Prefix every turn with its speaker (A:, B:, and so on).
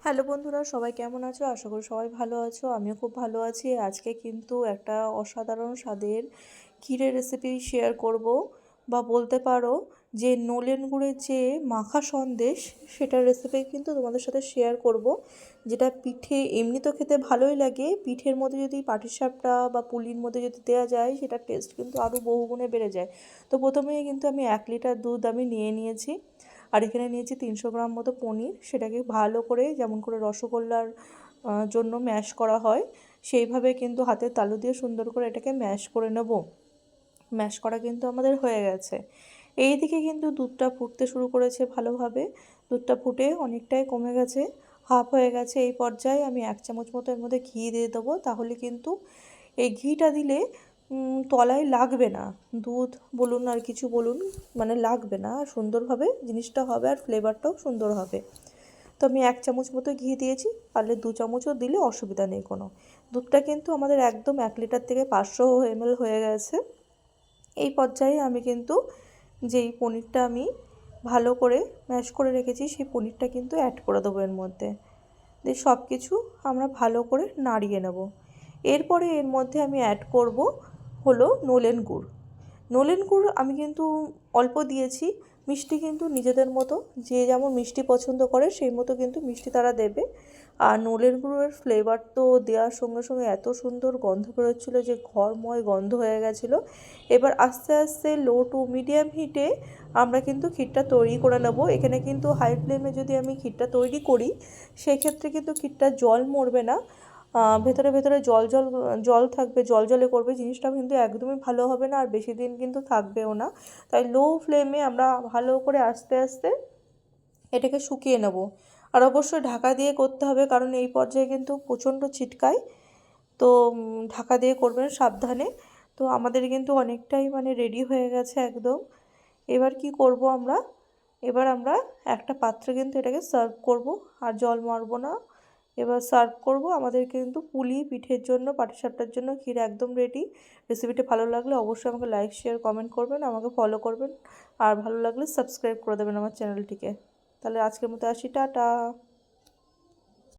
A: Hello বন্ধুরা, সবাই কেমন আছো? আশা করি সবাই ভালো আছো। আমিও খুব ভালো আছি। আজকে কিন্তু একটা অসাধারণ স্বাদের ক্ষীরের রেসিপি শেয়ার করব, বা বলতে পারো যে নলেন গুড়ের যে মাখা সন্দেশ, সেটার রেসিপি কিন্তু তোমাদের সাথে শেয়ার করব। যেটা পিঠে এমনি তো খেতে ভালোই লাগে, পিঠের মধ্যে যদি পাটিসাপটা বা পুলির মধ্যে যদি দেওয়া যায়, সেটার টেস্ট কিন্তু আরও বহুগুণে বেড়ে যায়। তো প্রথমেই কিন্তু আমি 1 লিটার দুধ আমি নিয়ে নিয়েছি। আর এখানে নিয়েছি 300 গ্রাম মতো পনির। সেটাকে ভালো করে, যেমন করে রসগোল্লার জন্য ম্যাশ করা হয়, সেইভাবে কিন্তু হাতের তালু দিয়ে সুন্দর করে এটাকে ম্যাশ করে নেব। ম্যাশ করা কিন্তু আমাদের হয়ে গেছে। এই দিকে কিন্তু দুধটা ফুটতে শুরু করেছে ভালোভাবে। দুধটা ফুটে অনেকটাই কমে গেছে, হাফ হয়ে গেছে। এই পর্যায়ে আমি 1 চামচ মতো এর মধ্যে ঘি দিয়ে দেবো। তাহলে কিন্তু এই ঘিটা দিলে তলায় লাগবে না। দুধ বলুন আর কিছু বলুন, মানে লাগবে না, সুন্দরভাবে জিনিসটা হবে আর ফ্লেভারটাও সুন্দর হবে। তো আমি 1 চামচ মতো ঘি দিয়েছি, পারলে 2 চামচও দিলে অসুবিধা নেই কোনো। দুধটা কিন্তু আমাদের একদম 1 লিটার থেকে 500 ml হয়ে গেছে। এই পর্যায়ে আমি কিন্তু যেই পনিরটা আমি ভালো করে ম্যাশ করে রেখেছি, সেই পনিরটা কিন্তু অ্যাড করে দেবো এর মধ্যে দিয়ে সব কিছু আমরা ভালো করে নাড়িয়ে নেব। এরপরে এর মধ্যে আমি অ্যাড করব হলো নলেন গুড়। নলেন গুড় আমি কিন্তু অল্প দিয়েছি। মিষ্টি কিন্তু নিজেদের মতো, যে যেমন মিষ্টি পছন্দ করে সেই মতো কিন্তু মিষ্টি তারা দেবে। আর নলেন গুড়ের ফ্লেভার তো দেওয়ার সঙ্গে সঙ্গে এত সুন্দর গন্ধ বেরোচ্ছিলো যে ঘরময় গন্ধ হয়ে গেছিলো। এবার আস্তে আস্তে লো টু মিডিয়াম হিটে আমরা কিন্তু ক্ষীরটা তৈরি করে নেব। এখানে কিন্তু হাই ফ্লেমে যদি আমি ক্ষীরটা তৈরি করি, সেক্ষেত্রে কিন্তু ক্ষীরটা জল মরবে না, ভেতরে ভেতরে জল জল জল থাকবে, জল জলে করবে। জিনিসটা কিন্তু একদমই ভালো হবে না, আর বেশি দিন কিন্তু থাকবেও না। তাই লো ফ্লেমে আমরা ভালো করে আস্তে আস্তে এটাকে শুকিয়ে নেব। আর অবশ্যই ঢাকা দিয়ে করতে হবে, কারণ এই পর্যায়ে কিন্তু প্রচণ্ড ছিটকায়। তো ঢাকা দিয়ে করবেন সাবধানে। তো আমাদের কিন্তু অনেকটাই মানে রেডি হয়ে গেছে একদম। এবার কি করব আমরা, এবার আমরা একটা পাত্রে কিন্তু এটাকে সার্ভ করব, আর জল মারবো না। এবার সার্ভ করব। আমাদের কিন্তু পুলি পিঠের জন্য, পাটিসাপটার জন্য ক্ষীর একদম রেডি। রেসিপিটা ভালো লাগলে অবশ্যই আমাকে লাইক শেয়ার কমেন্ট করবেন, আমাকে ফলো করবেন, আর ভালো লাগলে সাবস্ক্রাইব করে দেবেন আমার চ্যানেলটিকে। তাহলে আজকের মতো আসি, টাটা।